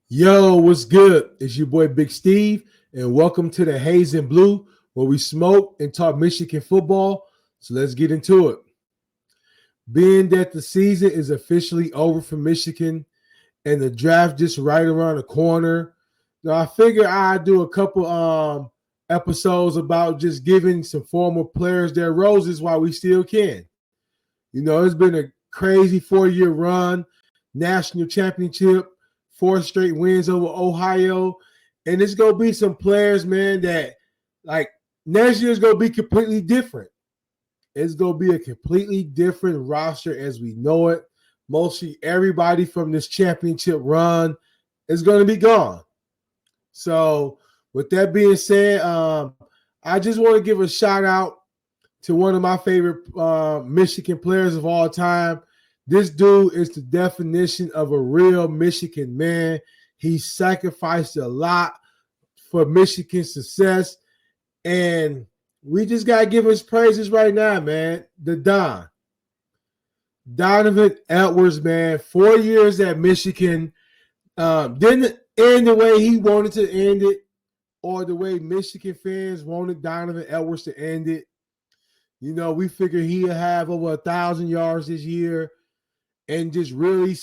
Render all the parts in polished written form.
Yo, what's good? It's your boy Big Steve, and welcome to the Haze and Blue, where we smoke and talk Michigan football. So let's get into it. Being that the season is officially over for Michigan and the draft just right around the corner, now I figure I'd do a couple episodes about just giving some former players their roses while we still can. It's been a crazy 4-year run, national championship, 4 straight wins over Ohio. And it's going to be some players, man, that like next year is going to be completely different. It's going to be a completely different roster as we know it. Mostly everybody from this championship run is going to be gone. So with that being said, I just want to give a shout out to one of my favorite Michigan players of all time. This dude is the definition of a real Michigan man. He sacrificed a lot for Michigan's success, and we just got to give his praises right now, man. Donovan Edwards, man, 4 years at Michigan. Didn't end the way he wanted to end it or the way Michigan fans wanted Donovan Edwards to end it. We figure he'll have over 1,000 yards this year and just really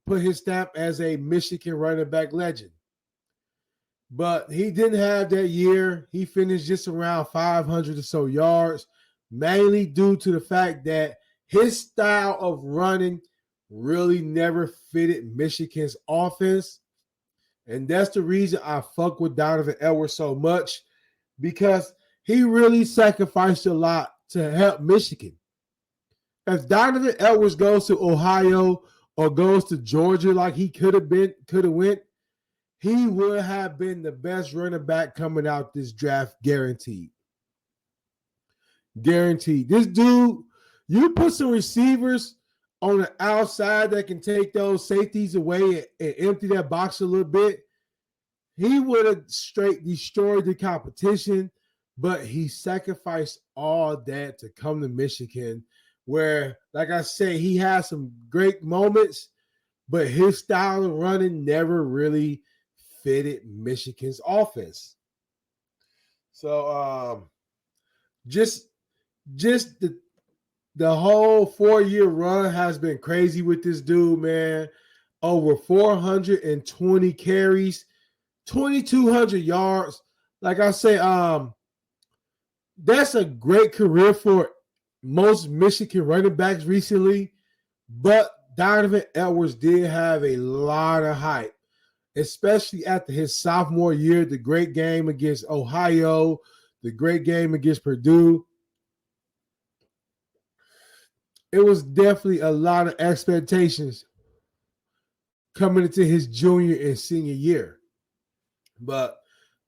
put his stamp as a Michigan running back legend. But he didn't have that year. He finished just around 500 or so yards, mainly due to the fact that his style of running really never fitted Michigan's offense. And that's the reason I fuck with Donovan Edwards so much, because he really sacrificed a lot to help Michigan. If Donovan Edwards goes to Ohio or goes to Georgia like he could have went, he would have been the best running back coming out this draft, guaranteed. Guaranteed. This dude, you put some receivers on the outside that can take those safeties away and empty that box a little bit, he would have straight destroyed the competition, but he sacrificed all that to come to Michigan, where, like I said, he had some great moments, but his style of running never really fitted Michigan's offense. So just the whole 4-year run has been crazy with this dude, man. Over 420 carries, 2,200 yards. Like I say, that's a great career for most Michigan running backs recently, but Donovan Edwards did have a lot of hype, especially after his sophomore year, the great game against Ohio, the great game against Purdue. It was definitely a lot of expectations coming into his junior and senior year. But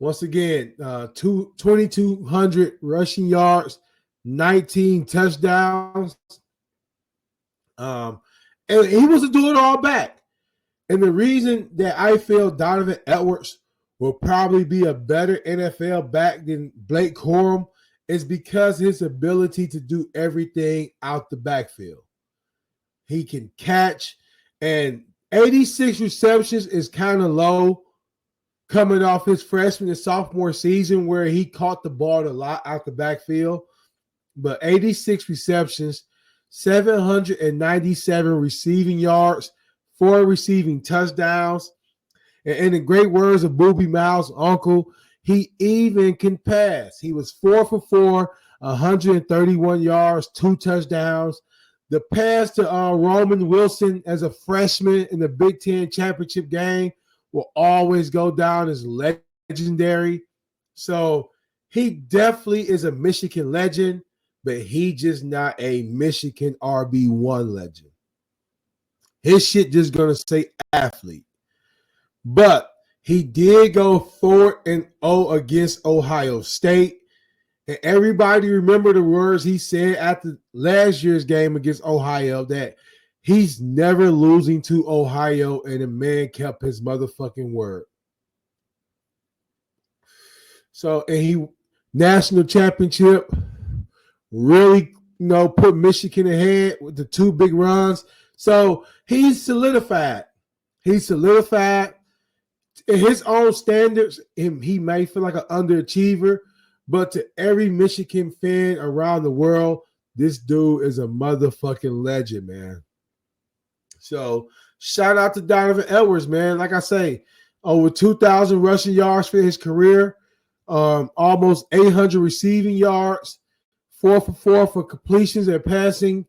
once again, 2,200 rushing yards, 19 touchdowns. And he was a do it all back. And the reason that I feel Donovan Edwards will probably be a better NFL back than Blake Corum is because his ability to do everything out the backfield. He can catch, and 86 receptions is kind of low coming off his freshman and sophomore season where he caught the ball a lot out the backfield. But 86 receptions, 797 receiving yards, 4 receiving touchdowns. And in the great words of Boobie Miles' uncle, he even can pass. He was 4 for 4, 131 yards, 2 touchdowns. The pass to Roman Wilson as a freshman in the Big Ten championship game will always go down as legendary. So he definitely is a Michigan legend, but he just not a Michigan RB1 legend. His shit just going to say athlete. But he did go 4-0 against Ohio State. And everybody remember the words he said after last year's game against Ohio, that he's never losing to Ohio, and the man kept his motherfucking word. So, and he national championship really, put Michigan ahead with the 2 big runs. So he's solidified. In his own standards, he may feel like an underachiever, but to every Michigan fan around the world, this dude is a motherfucking legend, man. So shout out to Donovan Edwards, man. Like I say, over 2,000 rushing yards for his career, almost 800 receiving yards, 4 for 4 for completions and passing,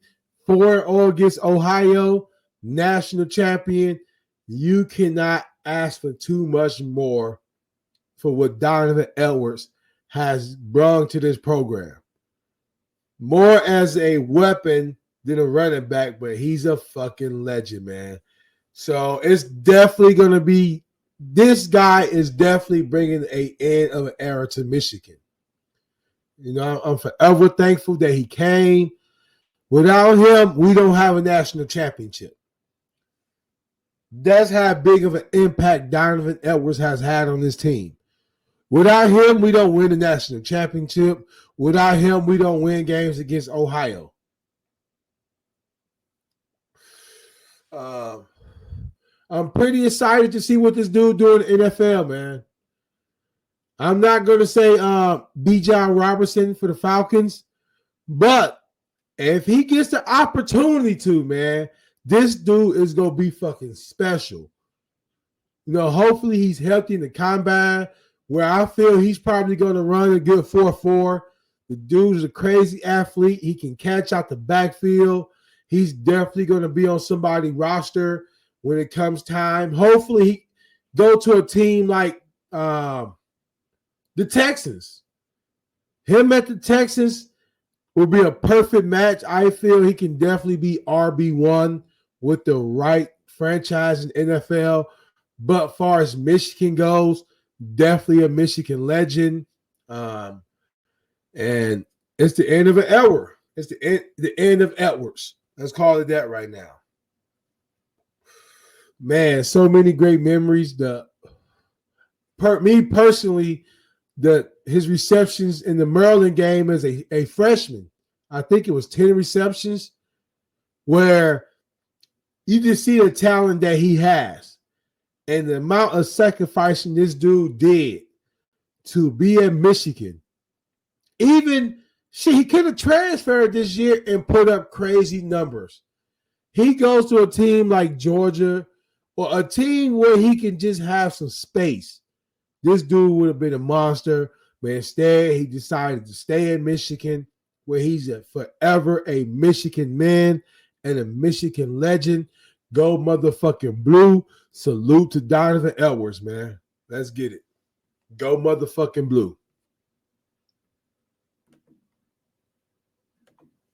4 against Ohio, national champion. You cannot ask for too much more for what Donovan Edwards has brought to this program. More as a weapon than a running back, but he's a fucking legend, man. So it's definitely going to be, this guy is definitely bringing an end of an era to Michigan. You know, I'm forever thankful that he came. Without him, we don't have a national championship. That's how big of an impact Donovan Edwards has had on this team. Without him, we don't win the national championship. Without him, we don't win games against Ohio. I'm pretty excited to see what this dude do in the NFL, man. I'm not going to say Bijan Robinson for the Falcons, but if he gets the opportunity to, man, this dude is going to be fucking special. You know, hopefully he's healthy in the combine, where I feel he's probably going to run a good 4.4. The dude's a crazy athlete. He can catch out the backfield. He's definitely going to be on somebody's roster when it comes time. Hopefully he go to a team like the Texans. Him at the Texans will be a perfect match. I feel he can definitely be RB1 with the right franchise in NFL. But far as Michigan goes, definitely a Michigan legend. And it's the end of an era. It's the end of Edwards. Let's call it that right now. Man, so many great memories. Me personally, his receptions in the Maryland game as a freshman, I think it was 10 receptions, where you just see the talent that he has and the amount of sacrificing this dude did to be at Michigan. Even he could have transferred this year and put up crazy numbers. He goes to a team like Georgia or a team where he can just have some space. This dude would have been a monster, but instead he decided to stay in Michigan, where he's forever a Michigan man and a Michigan legend. Go motherfucking blue. Salute to Donovan Edwards, man. Let's get it. Go motherfucking blue.